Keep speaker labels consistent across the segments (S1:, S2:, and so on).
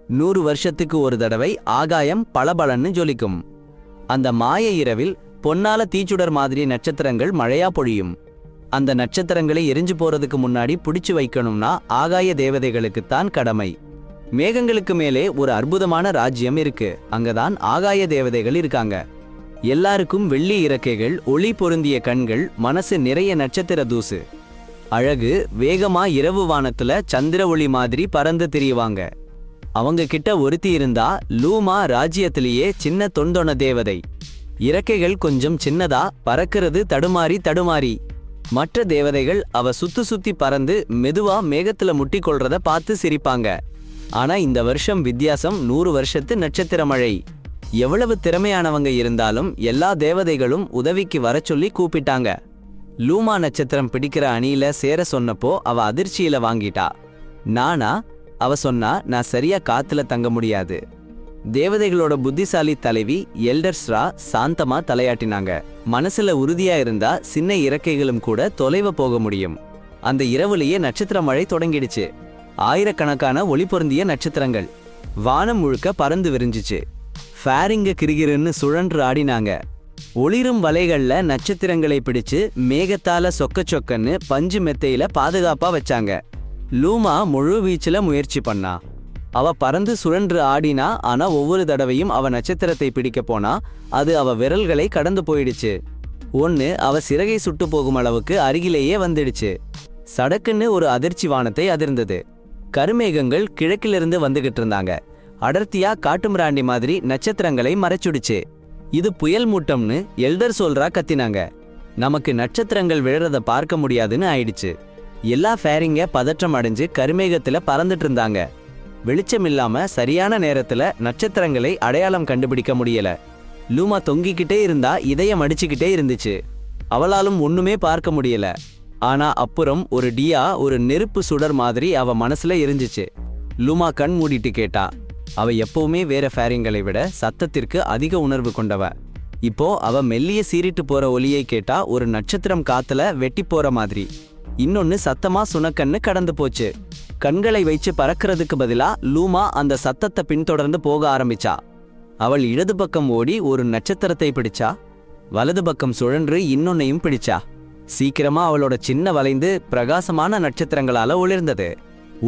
S1: 100 வருஷத்துக்கு ஒரு தடவை ஆகாயம் பளபளன்னு ஜொலிக்கும். அந்த மாய இரவில் பொன்னால தீச்சுடர் மாதிரி நட்சத்திரங்கள் மழையா பொழியும். அந்த நட்சத்திரங்களை எரிஞ்சு போறதுக்கு முன்னாடி பிடிச்சு வைக்கணும்னா ஆகாய தேவதைகளுக்குத்தான் கடமை. மேகங்களுக்கு மேலே ஒரு அற்புதமான ராஜ்யம் இருக்கு. அங்கதான் ஆகாய தேவதைகள் இருக்காங்க. எல்லாருக்கும் வெள்ளி இறக்கைகள், ஒளி பொருந்திய கண்கள், மனசு நிறைய நட்சத்திர தூசு. அழகு, வேகமா இரவு வானத்துல சந்திர ஒளி மாதிரி பறந்து திரியுவாங்க. அவங்க கிட்ட ஒருத்தி இருந்தா லூமா, ராஜ்யத்திலேயே சின்ன தொண்டொன தேவதை. இறக்கைகள் கொஞ்சம் சின்னதா, பறக்கிறது தடுமாறி தடுமாறி. மற்ற தேவதைகள் அவ சுத்தி பறந்து மெதுவா மேகத்துல முட்டி கொள்றத பார்த்து சிரிப்பாங்க. ஆனா இந்த வருஷம் வித்தியாசம். 100 வருஷத்து நட்சத்திர மழை. எவ்வளவு திறமையானவங்க இருந்தாலும் எல்லா தேவதைகளும் உதவிக்கு வர சொல்லி கூப்பிட்டாங்க. லூமா நட்சத்திரம் பிடிக்கிற அணியில சேர சொன்னப்போ அவ அதிர்ச்சியில வாங்கிட்டா. நானா? அவ சொன்னா, நான் சரியா காத்துல தங்க முடியாது. தேவதைகளோட புத்திசாலி தலைவி எல்டர்ஸ்ரா சாந்தமா தலையாட்டினாங்க. மனசுல உறுதியா இருந்தா சின்ன இறக்கைகளும் கூட தொலைவ போக முடியும். அந்த இரவுலேயே நட்சத்திர மழை தொடங்கிடுச்சு. ஆயிரக்கணக்கான ஒளி பொருந்திய நட்சத்திரங்கள் வானம் முழுக்க பறந்து விரிஞ்சிச்சு. ஃபேரிங்க கிரிகிருன்னு சுழன்று ஆடினாங்க. ஒளிரும் வலைகள்ல நட்சத்திரங்களை பிடிச்சு மேகத்தால சொக்கன்னு பஞ்சு மெத்தையில பாதுகாப்பா வச்சாங்க. லூமா முழு வீச்சுல முயற்சி பண்ணா. அவ பறந்து சுழன்று ஆடினா. ஆனா ஒவ்வொரு தடவையும் அவ நட்சத்திரத்தை பிடிக்க போனா அது அவ விரல்களை கடந்து போயிடுச்சு. ஒன்னு அவ சிறகை சுட்டு போகும் அளவுக்கு அருகிலேயே வந்துடுச்சு. சடக்குன்னு ஒரு அதிர்ச்சி வானத்தை அதிர்ந்தது. கருமேகங்கள் கிழக்கிலிருந்து வந்துகிட்டு இருந்தாங்க. அடர்த்தியா காட்டுமிராண்டி மாதிரி நட்சத்திரங்களை மறைச்சுடுச்சு. இது புயல் மூட்டம்னு எல்டர் சொல்றா கத்தினாங்க. நமக்கு நட்சத்திரங்கள் விழறத பார்க்க முடியாதுன்னு ஆயிடுச்சு. எல்லா ஃபேரிங்க பதற்றம் அடைஞ்சு கருமேகத்துல பறந்துட்டு இருந்தாங்க. வெளிச்சம் இல்லாம சரியான நேரத்துல நட்சத்திரங்களை அடையாளம் கண்டுபிடிக்க முடியல. லூமா தொங்கிக்கிட்டே இருந்தா, இதயம் அடிச்சுக்கிட்டே இருந்துச்சு. அவளாலும் ஒண்ணுமே பார்க்க முடியல. ஆனா அப்புறம் ஒரு டியா, ஒரு நெருப்பு சுடர் மாதிரி அவ மனசுல எரிஞ்சிச்சு. லூமா கண் மூடிட்டு கேட்டா. அவ எப்பவுமே வேற ஃபேரிங்களை விட சத்தத்திற்கு அதிக உணர்வு கொண்டவ. இப்போ அவ மெல்லிய சீறிட்டு போற ஒலியை கேட்டா ஒரு நட்சத்திரம் காத்துல வெட்டி போற மாதிரி. இன்னொன்னு சத்தமா சுனக்கன்னு கடந்து போச்சு. கண்களை வைச்சு பறக்கிறதுக்கு பதிலா லூமா அந்த சத்தத்தை பின்தொடர்ந்து போக ஆரம்பிச்சா. அவள் இடது பக்கம் ஓடி ஒரு நட்சத்திரத்தை பிடிச்சா. வலது பக்கம் சுழன்று இன்னொன்னையும் பிடிச்சா. சீக்கிரமா அவளோட சின்ன வளைந்து பிரகாசமான நட்சத்திரங்களால ஒளிர்ந்தது.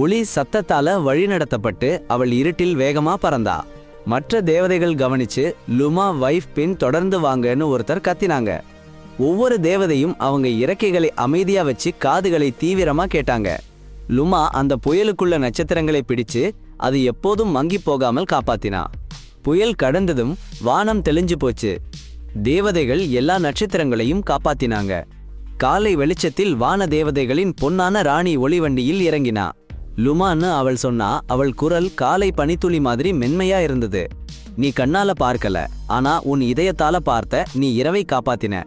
S1: ஒளி சத்தத்தால வழிநடத்தப்பட்டு அவள் இருட்டில் வேகமா பறந்தா. மற்ற தேவதைகள் கவனிச்சு லுமா வைஃப் பின் தொடர்ந்து வாங்கன்னு ஒருத்தர் கத்தினாங்க. ஒவ்வொரு தேவதையும் அவங்க இறக்கைகளை அமைதியா வச்சு காதுகளை தீவிரமா கேட்டாங்க. லுமா அந்த புயலுக்குள்ள நட்சத்திரங்களை பிடிச்சு அது எப்போதும் மங்கி போகாமல் காப்பாத்தினா. புயல் கடந்ததும் வானம் தெளிஞ்சு போச்சு. தேவதைகள் எல்லா நட்சத்திரங்களையும் காப்பாத்தினாங்க. காலை வெளிச்சத்தில் வான தேவதைகளின் பொன்னான ராணி ஒளிவண்டியில் இறங்கினா. லுமான்னு அவள் சொன்னா. அவள் குரல் காலை பனித்துளி மாதிரி மென்மையா இருந்தது. நீ கண்ணால பார்க்கல, ஆனா உன் இதயத்தால பார்த்த. நீ இரவை காப்பாத்தின.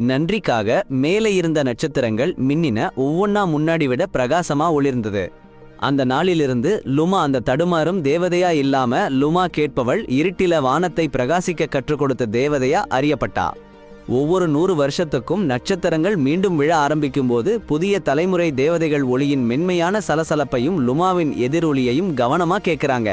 S1: நன்றிக்காக மேலே இருந்த நட்சத்திரங்கள் மின்னின. ஒவ்வொன்னா முன்னாடி விட பிரகாசமா ஒளிர்ந்தது. அந்த நாளிலிருந்து லுமா அந்த தடுமாறும் தேவதையா இல்லாம லுமா கேட்பவள், இருட்டில வானத்தை பிரகாசிக்க கற்றுக் கொடுத்த தேவதையா அறியப்பட்டா. ஒவ்வொரு 100 வருஷத்துக்கும் நட்சத்திரங்கள் மீண்டும் விழ ஆரம்பிக்கும் போது புதிய தலைமுறை தேவதைகள் ஒளியின் மென்மையான சலசலப்பையும் லுமாவின் எதிரொலியையும் கவனமா கேட்கிறாங்க.